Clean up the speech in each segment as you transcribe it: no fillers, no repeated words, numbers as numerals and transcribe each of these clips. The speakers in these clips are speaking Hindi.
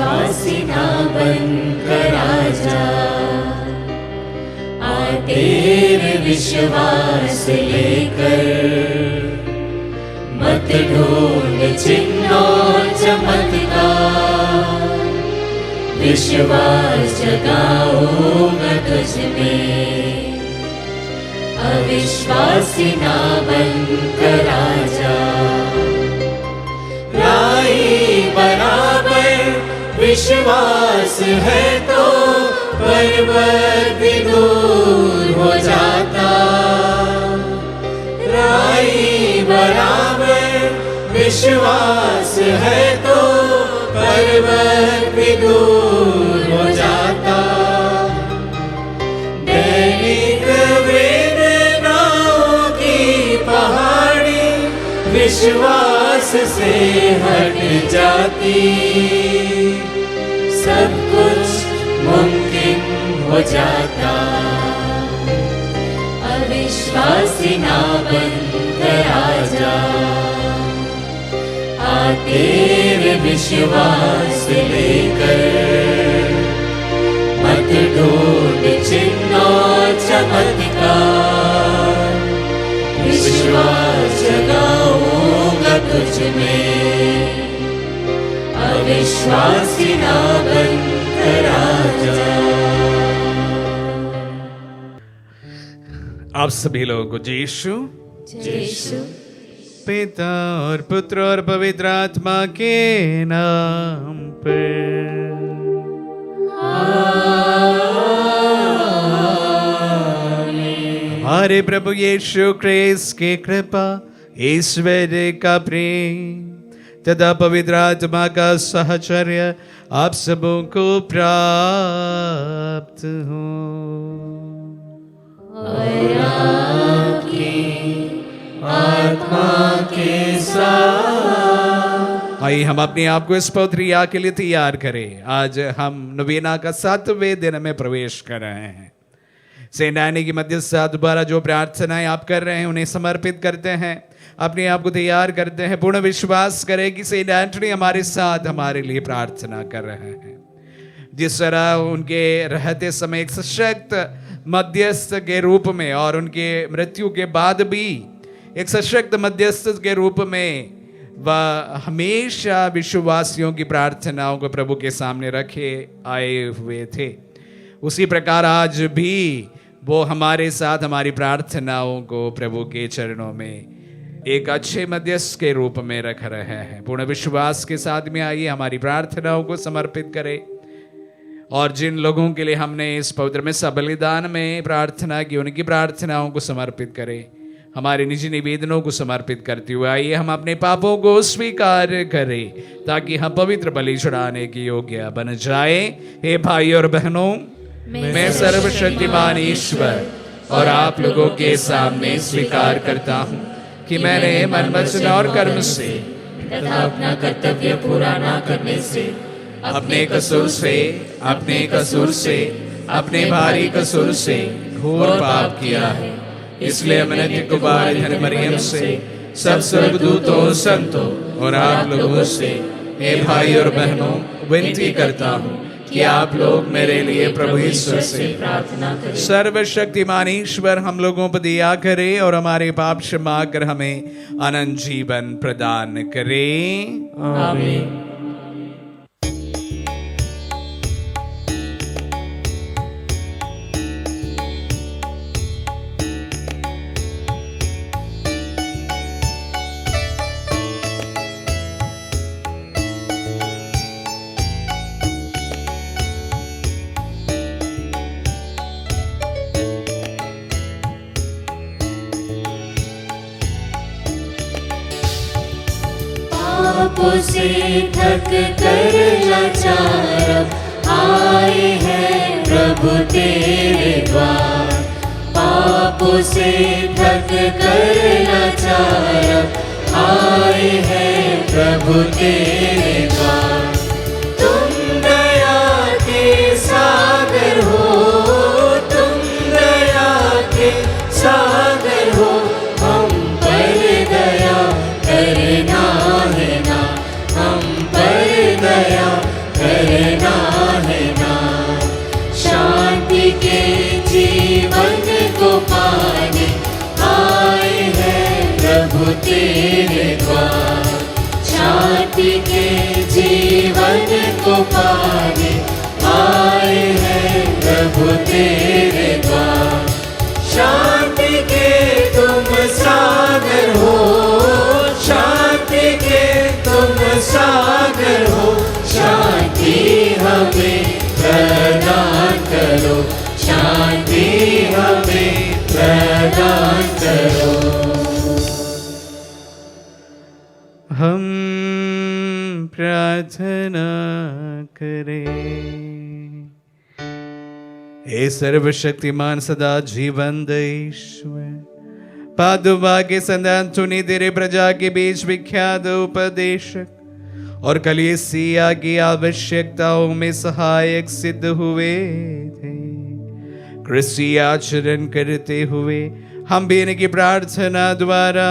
अविश्वासी ना बनकर आजा, आ तेरे विश्वास लेकर, मत ढूंढ चिन्ह और चमत्कार, विश्वास जगाऊंगा तुझ में, अविश्वासी ना बनकर आजा। राही बराबर विश्वास है तो पर्वत भी दूर हो जाता, राही बराबर विश्वास है तो पर्वत भी दूर हो जाता, दैनिक वेदनाओं की पहाड़ी विश्वास से हट जाती, सब कुछ मुमकिन हो जाता, अविश्वासी ना बनकर आजा, आ तेरे विश्वास लेकर, मत ढूंढ चिन्ह और चमत्कार, विश्वास जगाऊंगा तुझ में, अविश्वासी ना बनकर आजा। आप सभी लोगों को यीशु यीशु पिता और पुत्र और पवित्र आत्मा के नाम पर हमारे प्रभु यीशु क्रिस्त की कृपा, ईश्वर का प्रेम तथा पवित्र आत्मा का साहचर्य आप सबों को प्राप्त हो। और आपकी आत्मा के साथ। आइए हम अपने आप को इस पवित्र याग के लिए तैयार करें। आज हम नवीना का 7वें दिन में प्रवेश कर रहे हैं। सेंट एनी की मध्यस्थता द्वारा जो प्रार्थनाएं आप कर रहे हैं उन्हें समर्पित करते हैं, अपने आप को तैयार करते हैं। पूर्ण विश्वास करें कि सेंट एंटनी हमारे साथ हमारे लिए प्रार्थना कर रहे हैं। जिस तरह उनके रहते समय एक सशक्त मध्यस्थ के रूप में और उनके मृत्यु के बाद भी एक सशक्त मध्यस्थ के रूप में वह हमेशा विश्वासियों की प्रार्थनाओं को प्रभु के सामने रखे आए हुए थे, उसी प्रकार आज भी वो हमारे साथ हमारी प्रार्थनाओं को प्रभु के चरणों में एक अच्छे मध्यस्थ के रूप में रख रहे हैं। पूर्ण विश्वास के साथ में आइए हमारी प्रार्थनाओं को समर्पित करें। और जिन लोगों के लिए हमने इस पवित्र मिसा बलिदान में प्रार्थना की, उनकी प्रार्थनाओं को समर्पित करें। हमारे निजी निवेदनों को समर्पित करते हुए आइए हम अपने पापों को स्वीकार करें, ताकि हम पवित्र बलि चढ़ाने की योग्य बन जाए। हे भाई और बहनों, मैं सर्वशक्तिमान ईश्वर और आप लोगों के सामने स्वीकार करता हूँ कि मैंने मन, वचन और कर्म से तथा अपना कर्तव्य पूरा न करने से, अपने कसूर से, अपने भारी कसूर से घोर पाप किया है। इसलिए मैंने नित्य कुमारी धन्य मरियम से, सब स्वर्गदूतों, संतों और आप लोगों से, हे भाई और बहनों, विनती करता हूँ कि आप लोग मेरे लिए प्रभु ईश्वर से प्रार्थना करें। सर्वशक्तिमान ईश्वर हम लोगों पर दया करे और हमारे पाप क्षमा कर हमें अनंत जीवन प्रदान करे। आमीन। पापों से थक कर लाचार आए हैं प्रभु तेरे द्वार। पापों से थक कर लाचार आए हैं प्रभु तेरे द्वार। तुम दया के सागर हो, तुम दया के सागर हो, हम पर दया करना है ना, हम पर दया करना द्वार, शांति के जीवन को पाने आए हैं प्रभु तेरे द्वार। शांति के तुम सागर हो, शांति के तुम सागर हो, शांति हमें प्रदान करो, शांति हमें प्रदान करो। हम प्रार्थना करें। हे सर्वशक्तिमान सदा जीवन ईश्वर, पादुबा के संतान चुनी तेरे प्रजा के बीच विख्यात उपदेशक और कलीसिया की आवश्यकताओं में सहायक सिद्ध हुए थे। क्रिस्तीय आचरण करते हुए हम भी इनकी प्रार्थना द्वारा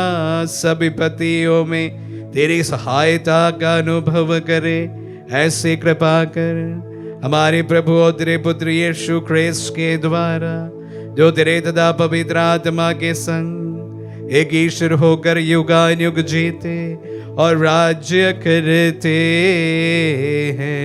सभी विपत्तियों में तेरी सहायता का अनुभव करें। ऐसे कृपा कर हमारे प्रभु और तेरे पुत्र यीशु ख्रिस्त के द्वारा, जो तेरे तथा पवित्र आत्मा के संग एक ईश्वर होकर युगानुयुग जीते और राज्य करते हैं।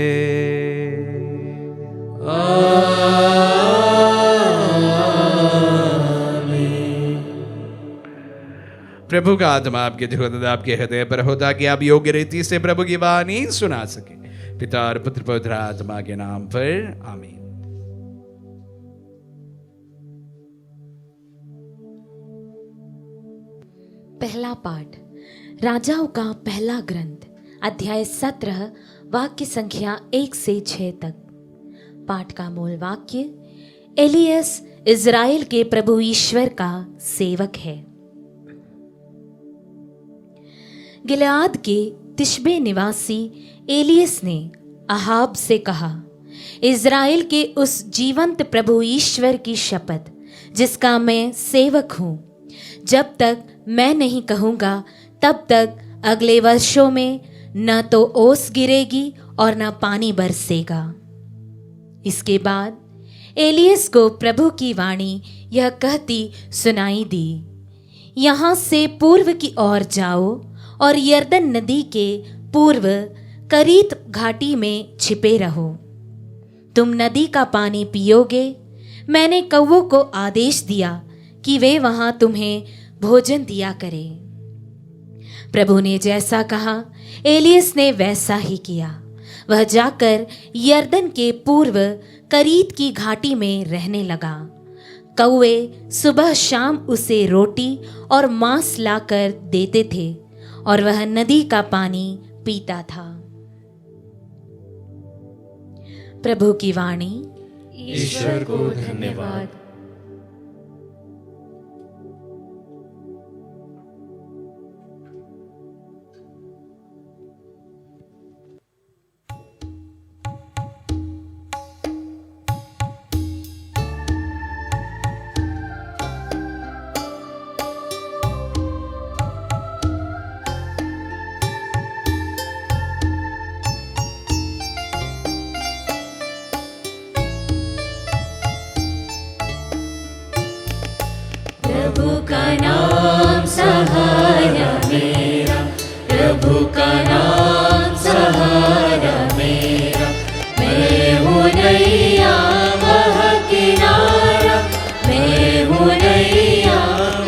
प्रभु का आत्मा आपके तथा आपके हृदय पर हो, ताकि आप योग्य रीति से प्रभु की वाणी सुना सके। पिता और पुत्र पवित्र आत्मा के नाम पर आमीन। पहला पाठ राजाओं का पहला ग्रंथ, अध्याय 17, वाक्य संख्या 1 से 6 तक। पाठ का मूल वाक्य, एलियस इज़राइल के प्रभु ईश्वर का सेवक है। गिलाद के तिशबे निवासी एलियस ने अहाब से कहा, इज़राइल के उस जीवंत प्रभु ईश्वर की शपथ जिसका मैं सेवक हूं, जब तक मैं नहीं कहूंगा तब तक अगले वर्षों में न तो ओस गिरेगी और न पानी बरसेगा। इसके बाद एलियस को प्रभु की वाणी यह कहती सुनाई दी, यहाँ से पूर्व की ओर जाओ और यरदन नदी के पूर्व करीत घाटी में छिपे रहो। तुम नदी का पानी पियोगे। मैंने कौवों को आदेश दिया कि वे वहां तुम्हें भोजन दिया करें। प्रभु ने जैसा कहा, एलियस ने वैसा ही किया। वह जाकर यरदन के पूर्व करीत की घाटी में रहने लगा। कौवे सुबह शाम उसे रोटी और मांस लाकर देते थे और वह नदी का पानी पीता था। प्रभु की वाणी। ईश्वर को धन्यवाद। प्रभु का नाम सहारा मेरा, प्रभु का नाम सहारा मेरा। मैं हूँ नैया वह किनारा, मैं हूँ नैया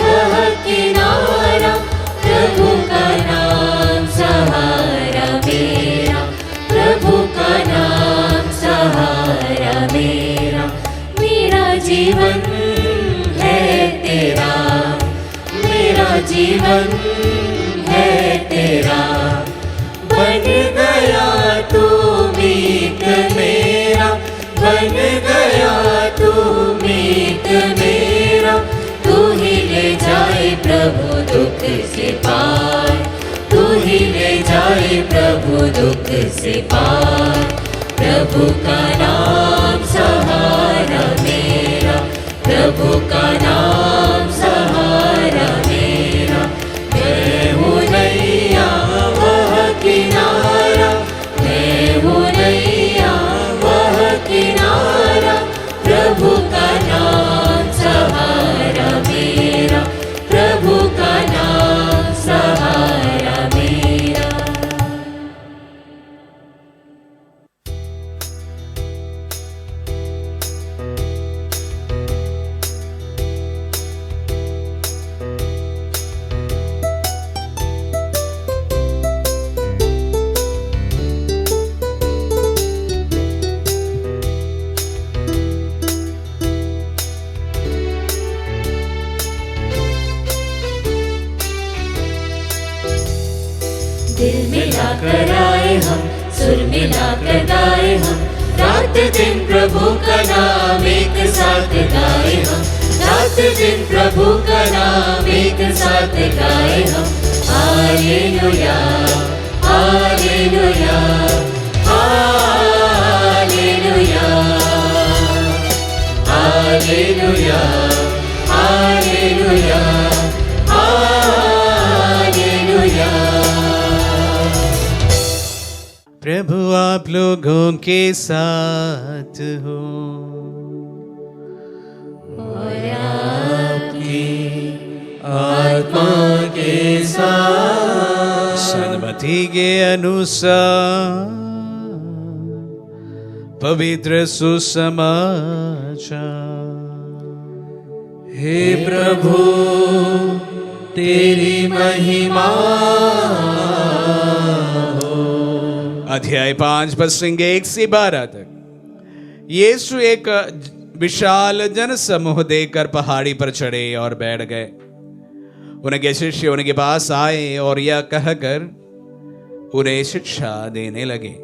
वह किनारा। प्रभु का नाम सहारा मेरा, प्रभु का नाम सहारा मेरा। मेरा जीवन तेरा, मेरा जीवन है तेरा। बन गया तू मीत मेरा, बन गया तू मीत मेरा। तू ही ले जाए प्रभु दुख से पार, तू ही ले जाए प्रभु दुख से पार। प्रभु का नाम सहारा मेरा, प्रभु का नाम सहारा मेरा। मैं हूँ नैया वह किनारा, मैं हूँ नैया वह किनारा। प्रभु का नाम सहारा मेरा, प्रभु का नाम सहारा मेरा। गाए हम, रात दिन प्रभु का नाम एक साथ गाए हम, रात दिन प्रभु का नाम एक साथ गाए हम। Hallelujah hallelujah hallelujah hallelujah hallelujah hallelujah. प्रभु आप लोगों के साथ हो और आपकी आत्मा के साथ। सन्मति के अनुसार पवित्र सुसमाचार। हे प्रभु तेरी महिमा हो। अध्याय 5 पद 1 से 12 तक। यीशु एक विशाल जन समूह देखकर पहाड़ी पर चढ़े और बैठ गए। उनके शिष्य उनके पास आए और यह कहकर उन्हें शिक्षा देने लगे,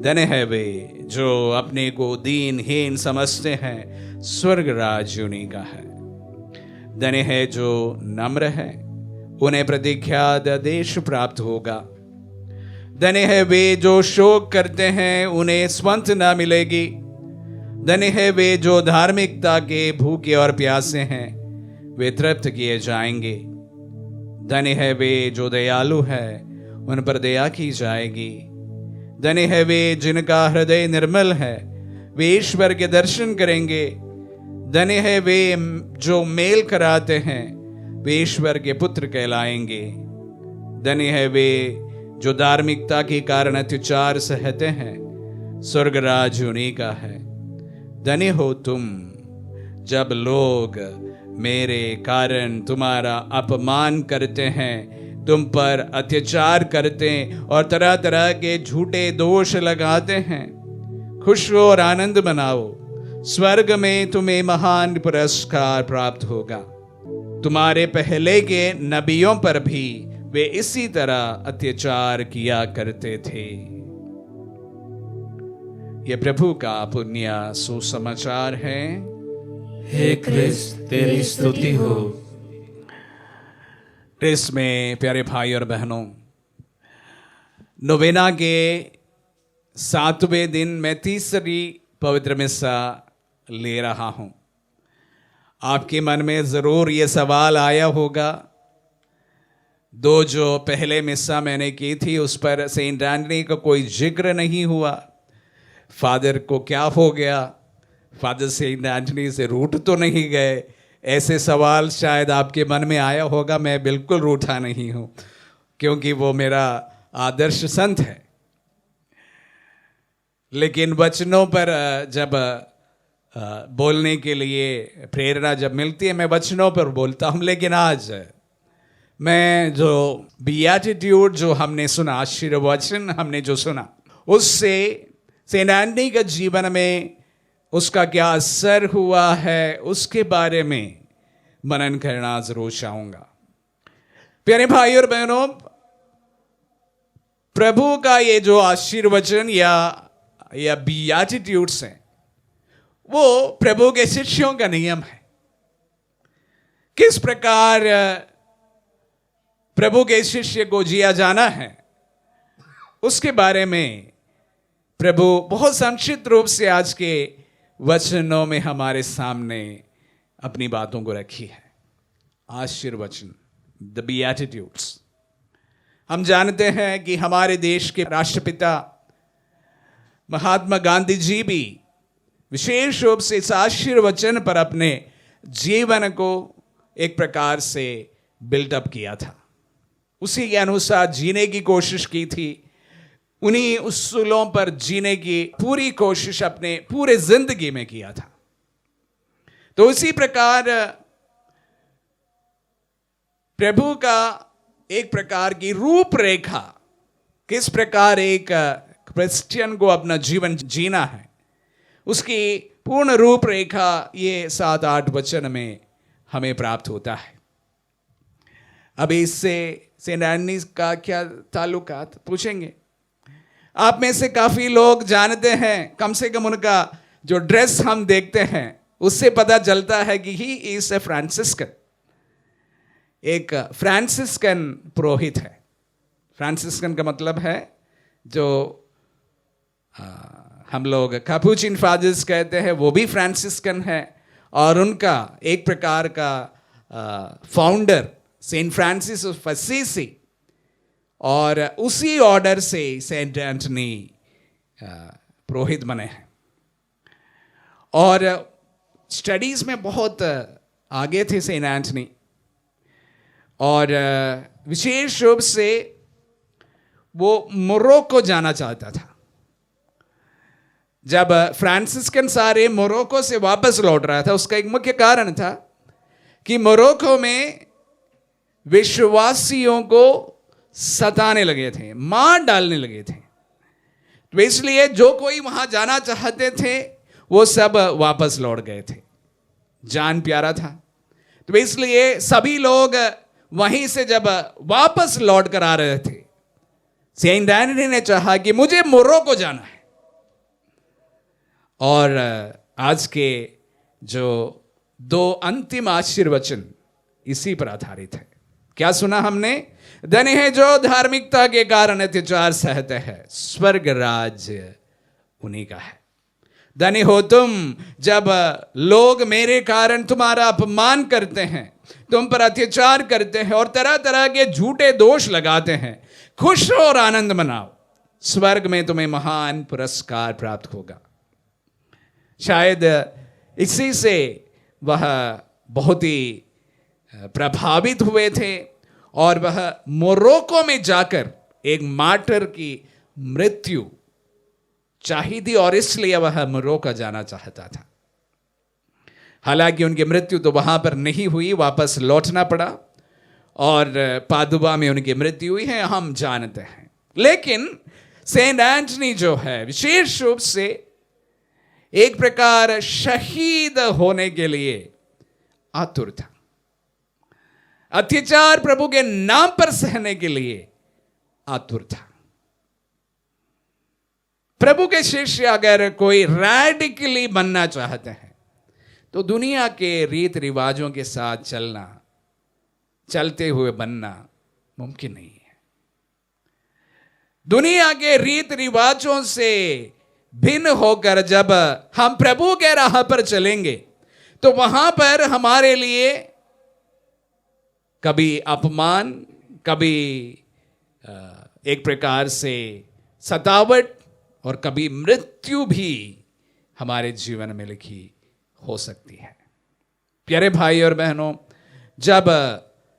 धन्य है वे जो अपने को दीनहीन समझते हैं, स्वर्ग राज्य उन्हीं का है। धन्य है जो नम्र है, उन्हें प्रतीक्षात देश प्राप्त होगा। धन्य है वे जो शोक करते हैं, उन्हें सांत्वना मिलेगी। धन्य है वे जो धार्मिकता के भूखे और प्यासे हैं, वे तृप्त किए जाएंगे। धन्य है वे जो दयालु है, उन पर दया की जाएगी। धन्य है वे जिनका हृदय निर्मल है, वे ईश्वर के दर्शन करेंगे। धन्य है वे जो मेल कराते हैं, वे ईश्वर के पुत्र कहलाएंगे। धन्य है वे जो धार्मिकता के कारण अत्याचार सहते हैं, स्वर्ग राज्य उन्हीं का है। धन्य हो तुम जब लोग मेरे कारण तुम्हारा अपमान करते हैं, तुम पर अत्याचार करते और तरह तरह के झूठे दोष लगाते हैं। खुश हो और आनंद मनाओ, स्वर्ग में तुम्हें महान पुरस्कार प्राप्त होगा। तुम्हारे पहले के नबियों पर भी वे इसी तरह अत्याचार किया करते थे। यह प्रभु का पुण्य सुसमाचार है। हे क्रिस्त तेरी स्तुति हो। क्रिस्त में प्यारे भाई और बहनों, नोवेना के 7वें दिन मैं तीसरी पवित्र मिस्सा ले रहा हूं। आपके मन में जरूर ये सवाल आया होगा, दो जो पहले मिस्सा मैंने की थी उस पर सेंट एंटनी का कोई जिक्र नहीं हुआ। फादर को क्या हो गया? फादर सेंट एंटनी से रूठ तो नहीं गए? ऐसे सवाल शायद आपके मन में आया होगा। मैं बिल्कुल रूठा नहीं हूं, क्योंकि वो मेरा आदर्श संत है। लेकिन वचनों पर जब बोलने के लिए प्रेरणा जब मिलती है, मैं वचनों पर बोलता हूं। लेकिन आज मैं जो बीएटिट्यूड जो हमने सुना, आशीर्वचन हमने जो सुना, उससे सेंट एंटनी के जीवन में उसका क्या असर हुआ है, उसके बारे में मनन करना जरूर चाहूंगा। प्यारे भाई और बहनों, प्रभु का ये जो आशीर्वचन या बीएटिट्यूड्स हैं, वो प्रभु के शिष्यों का नियम है। किस प्रकार प्रभु के शिष्य को जिया जाना है, उसके बारे में प्रभु बहुत संक्षिप्त रूप से आज के वचनों में हमारे सामने अपनी बातों को रखी है। आशीर्वचन, द बीएटिट्यूड्स। हम जानते हैं कि हमारे देश के राष्ट्रपिता महात्मा गांधी जी भी विशेष रूप से इस आशीर्वचन पर अपने जीवन को एक प्रकार से बिल्डअप किया था। उसी के अनुसार जीने की कोशिश की थी। उन्हीं उसूलों पर जीने की पूरी कोशिश अपने पूरे जिंदगी में किया था। तो इसी प्रकार प्रभु का एक प्रकार की रूपरेखा, किस प्रकार एक क्रिश्चियन को अपना जीवन जीना है, उसकी पूर्ण रूपरेखा ये 7-8 वचन में हमें प्राप्त होता है। अब इससे सेंट एंटनी का क्या ताल्लुकात पूछेंगे? आप में से काफी लोग जानते हैं, कम से कम उनका जो ड्रेस हम देखते हैं उससे पता चलता है कि ही इज ए फ्रांसिस्कन, एक फ्रांसिस्कन पुरोहित है। फ्रांसिस्कन का मतलब है जो हम लोग कैपुचिन फादर्स कहते हैं, वो भी फ्रांसिस्कन है। और उनका एक प्रकार का founder Saint Francis of Assisi, और उसी ऑर्डर से सेंट एंटनी पुरोहित बने हैं। और स्टडीज में बहुत आगे थे सेंट एंटनी, और विशेष रूप से वो मोरक्को जाना चाहता था। जब फ्रांसिस्कन सारे मोरक्को से वापस लौट रहा था, उसका एक मुख्य कारण था कि मोरक्को में विश्वासियों को सताने लगे थे, मार डालने लगे थे। तो इसलिए जो कोई वहां जाना चाहते थे वो सब वापस लौट गए थे। जान प्यारा था, तो इसलिए सभी लोग वहीं से जब वापस लौट कर आ रहे थे, सेंट एंटनी ने चाहा कि मुझे मोरक्को जाना है। और आज के जो 2 अंतिम आशीर्वचन इसी पर आधारित है। क्या सुना हमने? धन्य है जो धार्मिकता के कारण अत्याचार सहते हैं, स्वर्ग राज्य उन्हीं का है। धन्य हो तुम जब लोग मेरे कारण तुम्हारा अपमान करते हैं, तुम पर अत्याचार करते हैं और तरह तरह के झूठे दोष लगाते हैं। खुश हो और आनंद मनाओ, स्वर्ग में तुम्हें महान पुरस्कार प्राप्त होगा। शायद इसी से वह बहुत ही प्रभावित हुए थे और वह मोरक्को में जाकर एक मार्टर की मृत्यु चाहिए थी, और इसलिए वह मोरक्को जाना चाहता था। हालांकि उनकी मृत्यु तो वहां पर नहीं हुई, वापस लौटना पड़ा और पादुबा में उनकी मृत्यु हुई है, हम जानते हैं। लेकिन सेंट एंटनी जो है विशेष रूप से एक प्रकार शहीद होने के लिए आतुर था, अत्याचार प्रभु के नाम पर सहने के लिए आतुर था। प्रभु के शिष्य अगर कोई रैडिकली बनना चाहते हैं तो दुनिया के रीत रिवाजों के साथ चलते हुए बनना मुमकिन नहीं है। दुनिया के रीत रिवाजों से भिन्न होकर जब हम प्रभु के राह पर चलेंगे तो वहां पर हमारे लिए कभी अपमान, कभी एक प्रकार से सतावट और कभी मृत्यु भी हमारे जीवन में लिखी हो सकती है। प्यारे भाई और बहनों, जब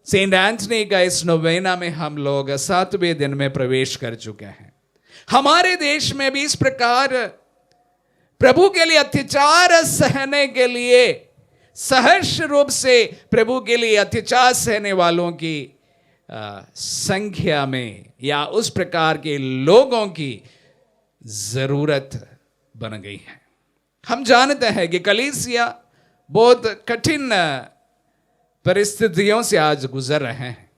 सेंट एंटनी का इस नोवेना में हम लोग 7वें दिन में प्रवेश कर चुके हैं, हमारे देश में भी इस प्रकार प्रभु के लिए अत्याचार सहने के लिए, सहर्ष रूप से प्रभु के लिए अत्याचार सहने वालों की संख्या में या उस प्रकार के लोगों की जरूरत बन गई है। हम जानते हैं कि कलीसिया बहुत कठिन परिस्थितियों से आज गुजर रहे हैं।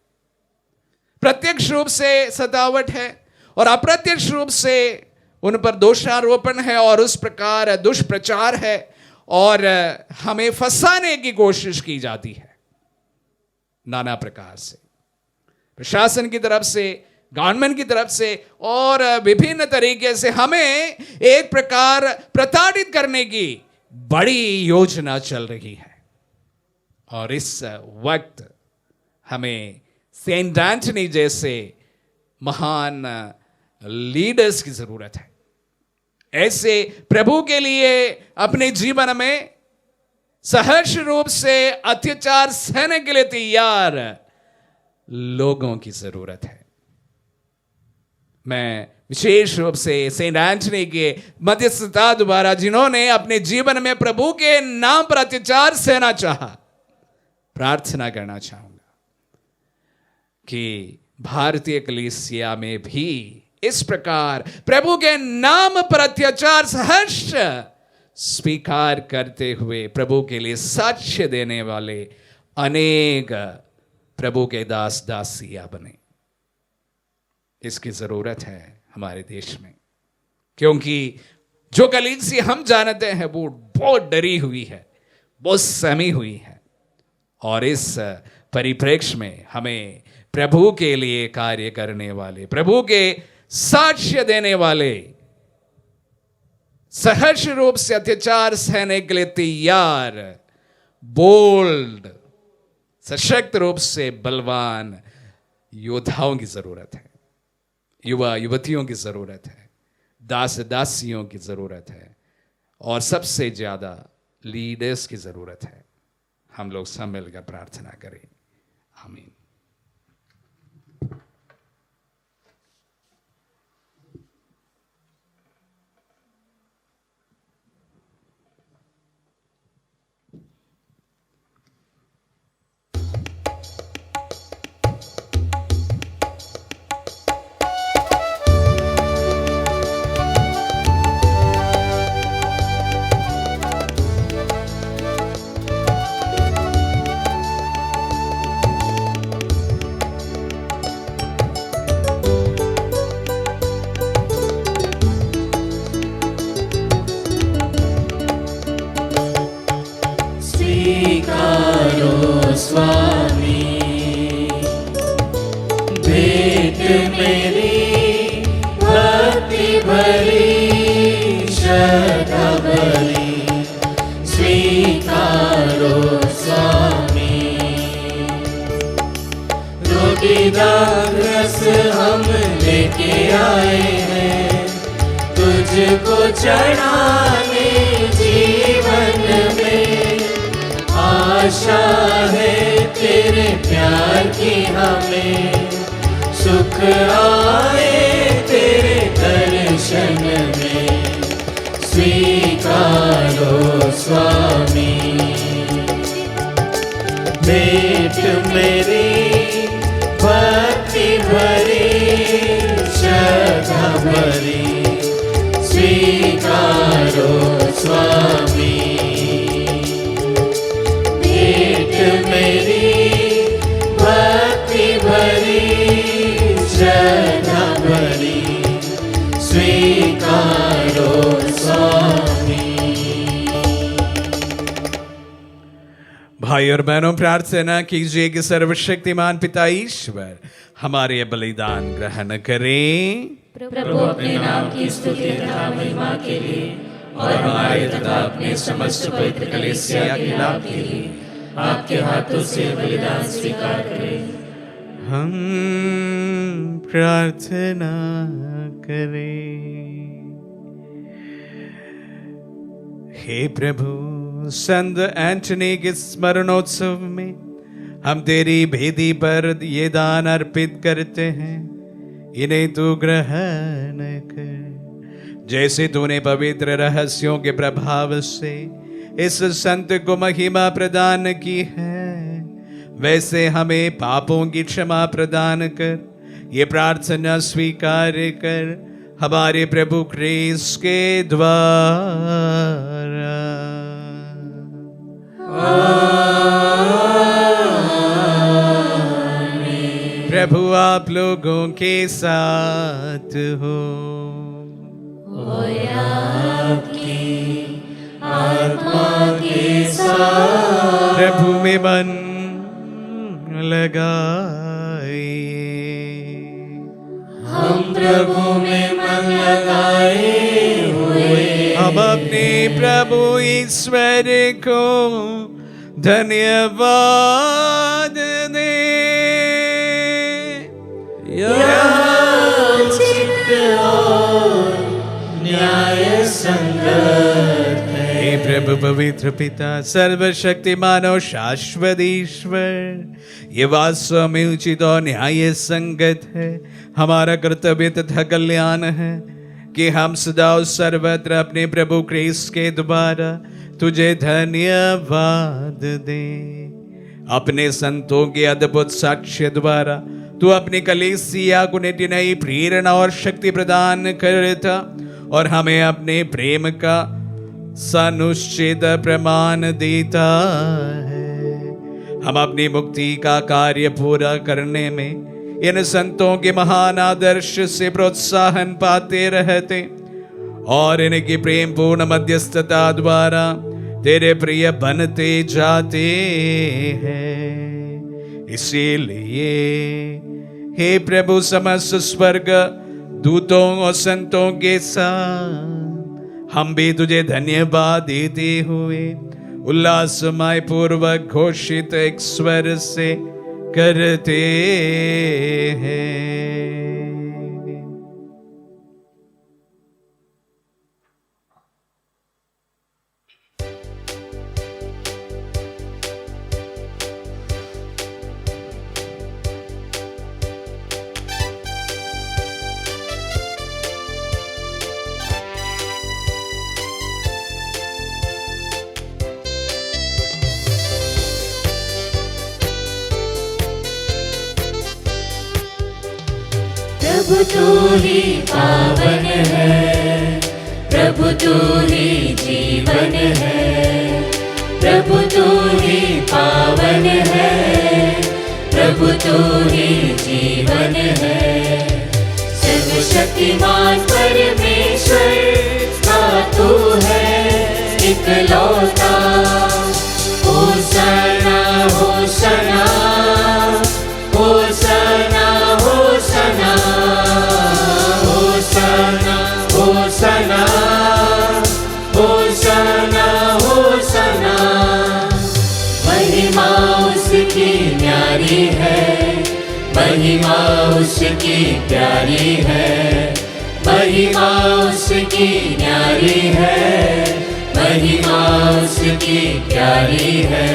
प्रत्यक्ष रूप से सतावट है और अप्रत्यक्ष रूप से उन पर दोषारोपण है और उस प्रकार दुष्प्रचार है और हमें फंसाने की कोशिश की जाती है नाना प्रकार से, प्रशासन की तरफ से, गवर्नमेंट की तरफ से और विभिन्न तरीके से हमें एक प्रकार प्रताड़ित करने की बड़ी योजना चल रही है। और इस वक्त हमें सेंट एंटनी जैसे महान लीडर्स की जरूरत है, ऐसे प्रभु के लिए अपने जीवन में सहर्ष रूप से अत्याचार सहने के लिए तैयार लोगों की जरूरत है। मैं विशेष रूप से सेंट एंटनी के मध्यस्थता द्वारा जिन्होंने अपने जीवन में प्रभु के नाम पर अत्याचार सहना चाहा, प्रार्थना करना चाहूंगा कि भारतीय कलीसिया में भी इस प्रकार प्रभु के नाम पर अत्याचार सहर्ष स्वीकार करते हुए प्रभु के लिए साक्ष्य देने वाले अनेक प्रभु के दास दासियां बने। इसकी जरूरत है हमारे देश में। क्योंकि जो कलीसिया हम जानते हैं वो बहुत डरी हुई है, बहुत सहमी हुई है। और इस परिप्रेक्ष्य में हमें प्रभु के लिए कार्य करने वाले, प्रभु के साक्ष्य देने वाले, सहर्ष रूप से अत्याचार सहने के लिए तैयार, बोल्ड, सशक्त रूप से बलवान योद्धाओं की जरूरत है, युवा युवतियों की जरूरत है, दास दासियों की जरूरत है, और सबसे ज्यादा लीडर्स की जरूरत है। हम लोग सब मिलकर प्रार्थना करें। आमीन। स्वामी भेंट मेरी भक्ति भरी श्रद्धा भरी स्वीकारो स्वामी। रोटी दाल रस हम लेके आए हैं तुझको चढ़ाने, जीवन में आशा है तेरे प्यार की हमें, सुख आए तेरे दर्शन में, स्वीकारो स्वामी। भेंट मेरी भक्ति भरी श्रद्धा भरी स्वीकारो स्वामी। मेरी भक्ति भरी श्रद्धा भरी स्वीकारो स्वामी। भाई और बहनों, प्रार्थना कीजिए कि सर्वशक्तिमान पिता ईश्वर हमारे बलिदान ग्रहण करें। प्रभु अपने नाम की स्तुति तथा महिमा के लिए और हमारे तथा अपने समस्त पवित्र कलीसिया के लाभ के लिए आपके हाथों से बलिदान स्वीकार करें। हम प्रार्थना करें। हे प्रभु, संत एंटनी के स्मरणोत्सव में हम तेरी भेदी पर ये दान अर्पित करते हैं, इन्हें तू ग्रहण कर। जैसे तूने पवित्र रहस्यों के प्रभाव से इस संत को महिमा प्रदान की है, वैसे हमें पापों की क्षमा प्रदान कर। ये प्रार्थना स्वीकार कर हमारे प्रभु क्रिस्त के द्वारा। प्रभु आप लोगों के साथ हो और आपकी आत्मा के साथ। प्रभु में मन लगाइए। हम प्रभु में मन लगाए हुए हम अपने प्रभु ईश्वर को धन्यवाद दें। यह उचित और न्याय संगत है। हे प्रभु पवित्र पिता, सर्वशक्तिमान और शाश्वत ईश्वर, ये वास्तव में उचित और न्याय संगत है, हमारा कर्तव्य तथा कल्याण है कि हम सदा और सर्वत्र अपने प्रभु क्रिस्त के द्वारा तुझे धन्यवाद दें। अपने संतों के अद्भुत साक्ष्य द्वारा तू अपनी कलीसिया को नित्य नई प्रेरणा और शक्ति प्रदान करता और हमें अपने प्रेम का सनुचित प्रमाण देता है। हम अपनी मुक्ति का कार्य पूरा करने में इन संतों के महान आदर्श से प्रोत्साहन पाते रहते और इनकी प्रेम पूर्ण मध्यस्थता द्वारा तेरे प्रिय बनते जाते हैं। इसीलिए हे प्रभु समस्त स्वर्ग दूतों और संतों के साथ हम भी तुझे धन्यवाद देते हुए उल्लासमय पूर्वक घोषित एक स्वर से करते हैं। प्रभु तू ही पावन है, प्रभु तू ही जीवन है, प्रभु तू ही पावन है, प्रभु तू ही जीवन है। सर्वशक्तिमान परमेश्वर का तू है इकलौता। होसना होसना होसना होसना होसना होसना होसना होसना। महिमा उसकी न्यारी है, महिमा उसकी प्यारी है, महिमा उसकी न्यारी है, महिमा उसकी प्यारी है।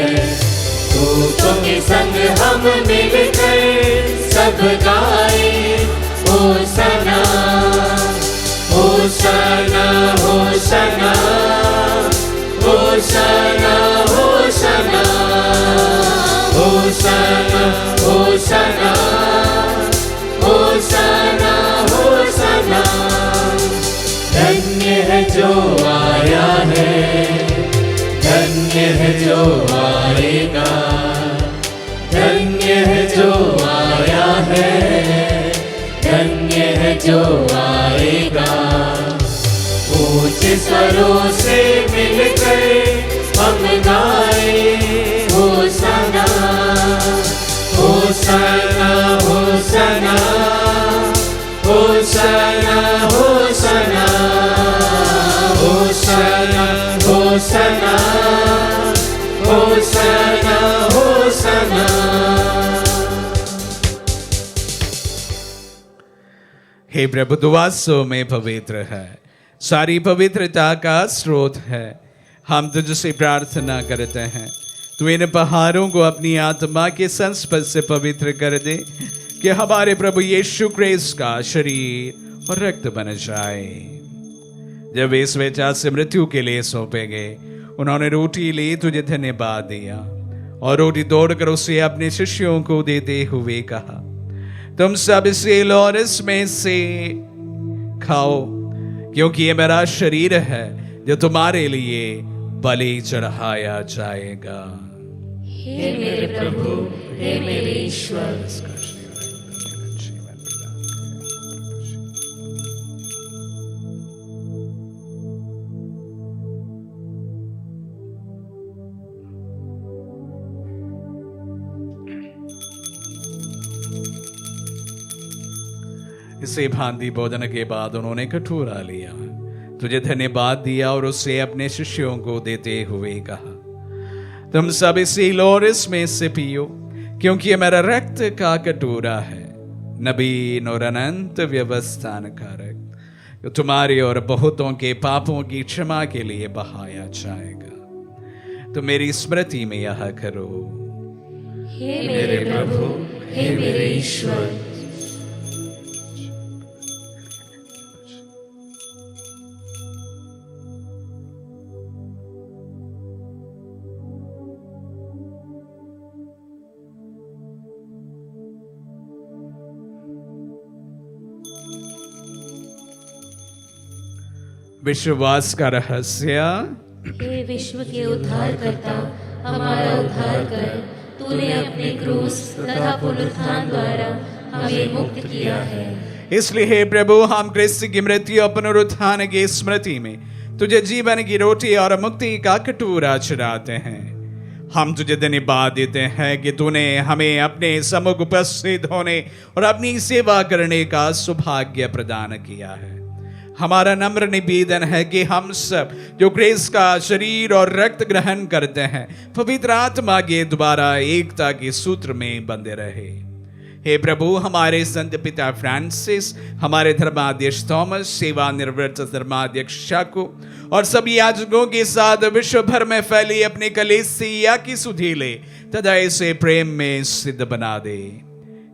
दूतों के संग हम मिलकर सब गाए होसना होसना होसना होसना होसना होसना होसना होसना होसना। धन्य है जो आया है, धन्य है जो आएगा, धन्य है जो आया है, धन्य है जो आएगा। ऊंचे स्वरों से मिलकर हम गाए होसना होसना होसना होसना होसना होसना होसना होसना होसना। हे प्रभु तू वास्तव में पवित्र है, सारी पवित्रता का स्रोत है। हम तुझसे प्रार्थना करते हैं तू इन पहाड़ों को अपनी आत्मा के संस्पर्श से पवित्र कर दे कि हमारे प्रभु यीशु क्रिस्त का शरीर और रक्त बन जाए। जब वे स्वेच्छा से मृत्यु के लिए सौंपे गए, उन्होंने रोटी ली, तुझे धन्यवाद दिया और रोटी तोड़कर उसे अपने शिष्यों को देते हुए कहा, तुम सब इसे लो और इसमें से खाओ, क्योंकि ये मेरा शरीर है जो तुम्हारे लिए बलि चढ़ाया जाएगा। हे मेरे प्रभु, हे मेरे ईश्वर। इसे भांति भोजन के बाद उन्होंने कटोरा लिया, तुझे धन्यवाद दिया और उसे अपने शिष्यों को देते हुए कहा, तुम सब इसे लो और इसमें से पियो, क्योंकि ये मेरा रक्त का कटोरा है, नवीन और अनंत व्यवस्थान कारक, जो तुम्हारे और बहुतों के पापों की क्षमा के लिए बहाया जाएगा। तो मेरी स्मृति में यह करो। हे मेरे प्रभु, हे मेरे ईश्वर। विश्वास का रहस्य। हे विश्व के उद्धार करता, हमारा उद्धार कर। तूने अपने क्रूस तथा पुनरुत्थान द्वारा हमें मुक्त किया है। इसलिए हे प्रभु, हम क्रिस्त की मृत्यु और पुनरुत्थान की स्मृति में तुझे जीवन की रोटी और मुक्ति का कटोरा चढ़ाते हैं। हम तुझे धन्यवाद देते हैं कि तूने हमें अपने सम्मुख उपस्थित होने और अपनी सेवा करने का सौभाग्य प्रदान किया है। हमारा नम्र निवेदन है कि हम सब जो क्रिस्त का शरीर और रक्त ग्रहण करते हैं, पवित्र आत्मा के द्वारा एकता के सूत्र में बंधे रहे। हे प्रभु, हमारे संत पिता फ्रांसिस, हमारे धर्माध्यक्ष थॉमस, सेवानिवृत्त धर्माध्यक्ष शाकू और सभी याजकों के साथ विश्व भर में फैली अपनी कलीसिया की सुधीले तथा इसे प्रेम में सिद्ध बना दे।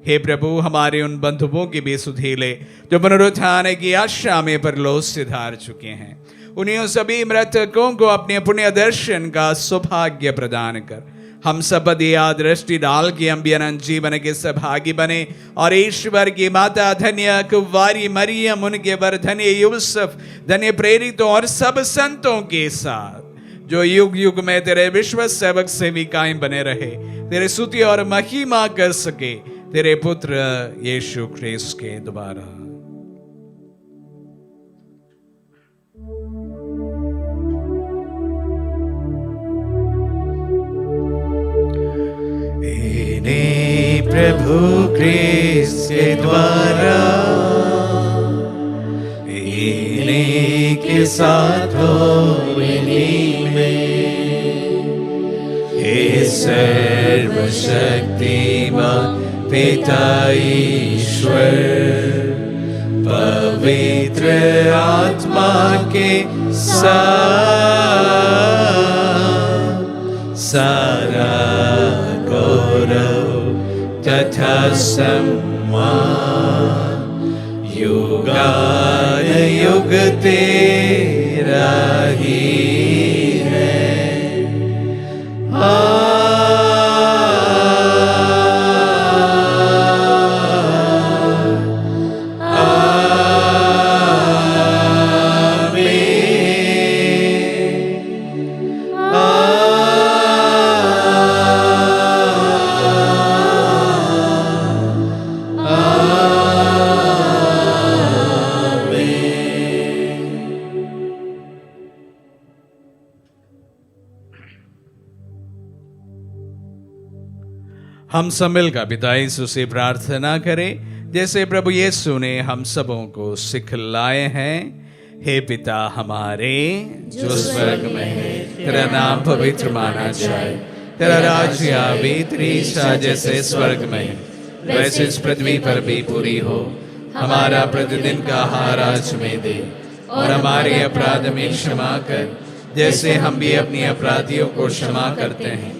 हे प्रभु, हमारे उन बंधुओं की भी सुधीले जो पुनरुत्थान की आशा में परलोक सिधार चुके हैं, उन्हीं सभी मृतकों को अपने पुण्य दर्शन का सौभाग्य प्रदान कर हम सब दिया दृष्टि डाल के हम भी अनंत जीवन के सहभागी बने और ईश्वर की माता धन्य कुंवारी मरियम, उनके वर धन्य यूसुफ, धन्य प्रेरितों और सब संतों के साथ जो युग युग में तेरे विश्व सेवक सेविकाएं बने रहे, तेरे स्तुति और महिमा कर सके तेरे पुत्र यीशु ख्रीस्त के द्वारा। प्रभु क्रिस्त के द्वारा इन्हीं के साथ हो इन्हीं में, हे सर्वशक्तिमान पिता ईश्वर, पवित्र आत्मा के साथ सारा गौरव तथा सम्मान युगानुयुग तेरा ही है। हम सब मिलकर पिता यीशु से प्रार्थना करें जैसे प्रभु यीशु ने हम सबों को सिखलाए हैं। हे पिता हमारे जो स्वर्ग में है, तेरा नाम पवित्र माना जाए, तेरा राज्य आवे, तेरी इच्छा जैसे स्वर्ग में है वैसे इस पृथ्वी पर भी पूरी हो। हमारा प्रतिदिन का आहार आज हमें दे और हमारे अपराध में क्षमा कर जैसे हम भी अपनी अपराधियों को क्षमा करते हैं,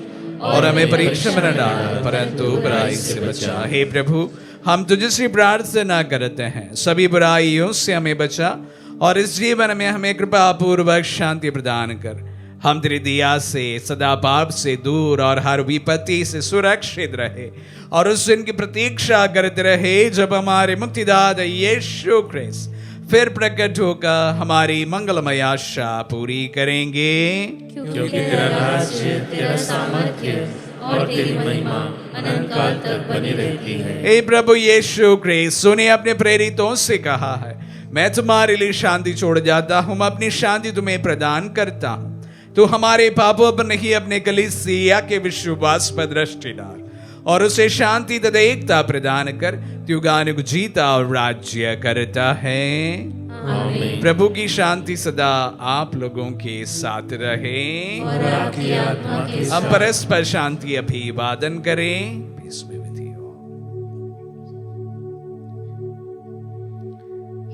और हमें परीक्षा में न डाल परंतु बुराई से बचा। हे प्रभु, हम तुझसे प्रार्थना करते हैं सभी बुराइयों से हमें बचा और इस जीवन में हमें कृपा पूर्वक शांति प्रदान कर। हम तेरी दया से सदा पाप से दूर और हर विपत्ति से सुरक्षित रहे और उस दिन की प्रतीक्षा करते रहे जब हमारे मुक्तिदाता यीशु ख्रीस्त फिर प्रकट होकर हमारी मंगलमय आशा पूरी करेंगे। क्योंकि तेरा राज्य, तेरा सामर्थ्य और तेरी महिमा अनंत काल तक बनी रहती है। हे प्रभु यीशु ख्रीस्त ने अपने प्रेरितों से कहा है, मैं तुम्हारे लिए शांति छोड़ जाता हूँ, मैं अपनी शांति तुम्हें प्रदान करता हूँ। तो हमारे पापों पर नहीं अपने कलीसिया के विश्वास पर दृष्टि डाल और उसे शांति तथा एकता प्रदान कर युगानुग जीता और राज्य करता है। आमीन। प्रभु की शांति सदा आप लोगों के साथ रहे और आपकी आत्मा के साथ। हम परस्पर शांति अभिवादन करें।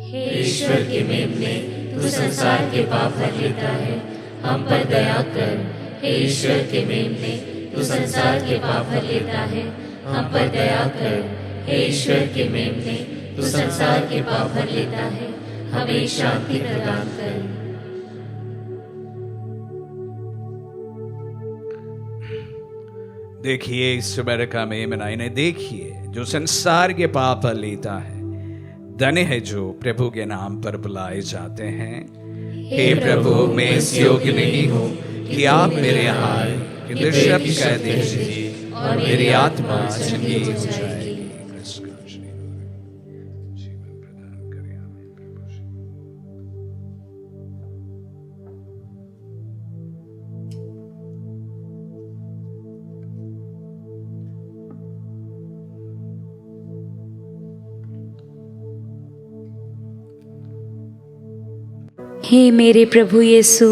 हे ईश्वर के मेमने, तू संसार के पाप हर लेता है, हम पर दया कर। हे ईश्वर के मेमने, तू संसार के पाप हर लेता है, हम पर दया कर। हे ईश्वर के मेमने, तू संसार के पाप हर लेता है, हमें शांति प्रदान कर। देखिए ईश्वर का मेमना, इन्हें देखिए जो संसार के पाप हर लेता है। धन्य है जो प्रभु के नाम पर बुलाए जाते हैं। हे प्रभु, मैं इस योग्य नहीं हूँ कि आप मेरे यहाँ आए, किंतु शब्द कह दीजिए और मेरी आत्मा चंगी हो जाएगी। हे मेरे प्रभु यीशु,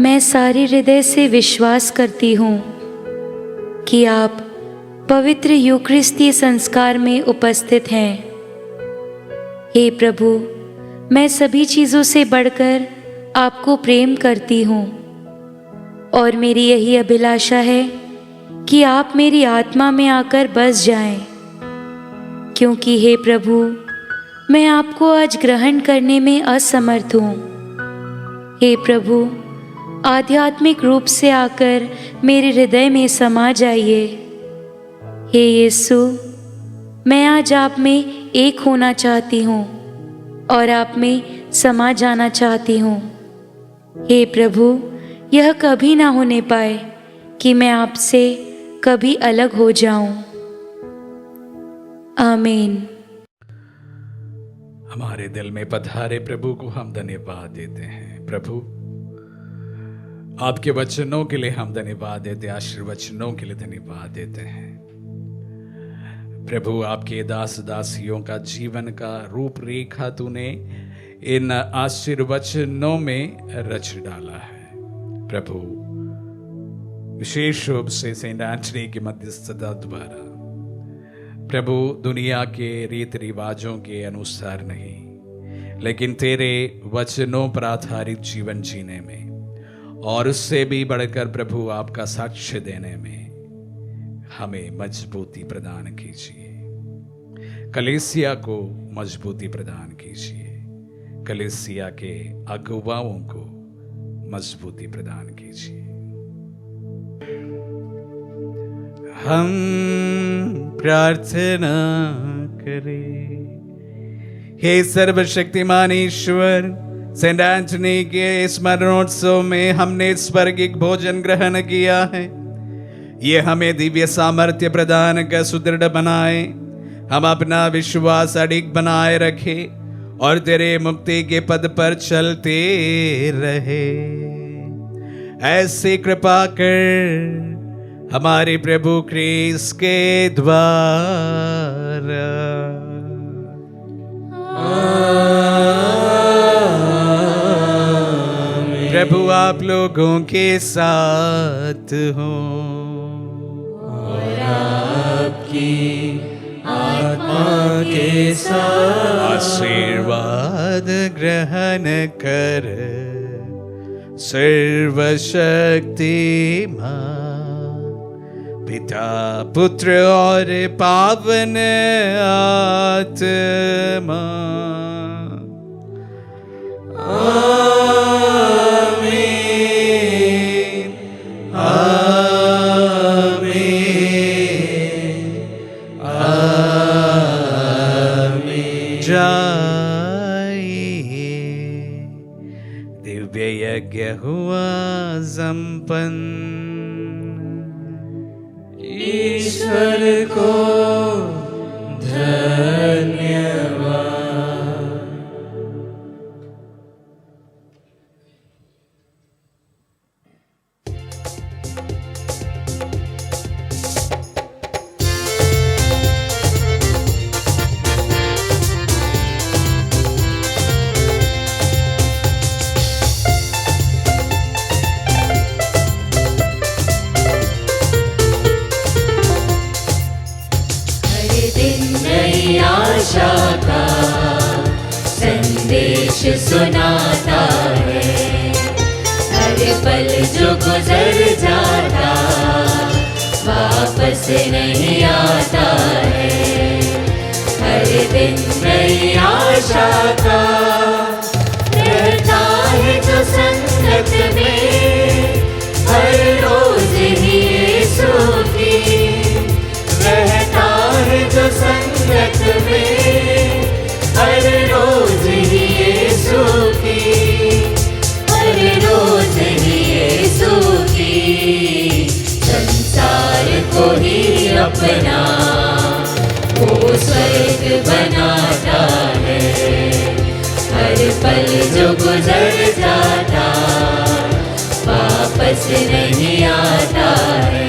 मैं सारे हृदय से विश्वास करती हूँ कि आप पवित्र यूकरिस्तीय संस्कार में उपस्थित हैं। हे प्रभु, मैं सभी चीज़ों से बढ़कर आपको प्रेम करती हूँ और मेरी यही अभिलाषा है कि आप मेरी आत्मा में आकर बस जाएं, क्योंकि हे प्रभु, मैं आपको आज ग्रहण करने में असमर्थ हूँ। हे प्रभु, आध्यात्मिक रूप से आकर मेरे हृदय में समा जाइए। हे यीशु, मैं आज आप में एक होना चाहती हूँ और आप में समा जाना चाहती हूँ। हे प्रभु, यह कभी ना होने पाए कि मैं आपसे कभी अलग हो जाऊं। आमीन। हमारे दिल में पधारे प्रभु को हम धन्यवाद देते हैं। प्रभु, आपके वचनों के लिए हम धन्यवाद देते हैं, आशीर्वचनों के लिए धन्यवाद देते हैं। प्रभु, आपके दास दासियों का जीवन का रूपरेखा तूने इन आशीर्वचनों में रच डाला है। प्रभु, विशेष रूप से सेंट एंटनी की मध्यस्थता द्वारा प्रभु, दुनिया के रीति रिवाजों के अनुसार नहीं, लेकिन तेरे वचनों पर आधारित जीवन जीने में और उससे भी बढ़कर प्रभु आपका साक्ष्य देने में हमें मजबूती प्रदान कीजिए। कलीसिया को मजबूती प्रदान कीजिए। कलीसिया के अगुवाओं को मजबूती प्रदान कीजिए। हम प्रार्थना करें। हे सर्वशक्तिमान ईश्वर, सेंट एंटनी के स्मरणोत्सव में हमने स्वर्गिक भोजन ग्रहण किया है। ये हमें दिव्य सामर्थ्य प्रदान कर सुदृढ़ बनाए, हम अपना विश्वास अडिग बनाए रखे और तेरे मुक्ति के पद पर चलते रहे। ऐसी कृपा कर हमारे प्रभु क्रिस्त के द्वारा। प्रभु आप लोगों के साथ हो और आपकी आत्मा के साथ। आशीर्वाद ग्रहण कर सर्वशक्तिमान पिता, पुत्र और पावन आत्मा। आमीन, आमीन, आमीन। जाइए, दिव्य यज्ञ हुआ संपन्न। ईश्वर को धन्यवाद। आशा का संदेश सुनाता है, हर पल जो गुजर जाता वापस नहीं आता है। हर दिन नई आशा का रहता है जो संगत में, हर रोज ही यीशु की रहता है जो संगत में, हर रोज ही यीशु की, हर रोज ही यीशु की। संसार को ही अपना वो स्वर्ग बनाता है, हर पल जो गुजर जाता वापस नहीं आता है।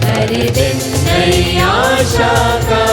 हर दिन नई आशा का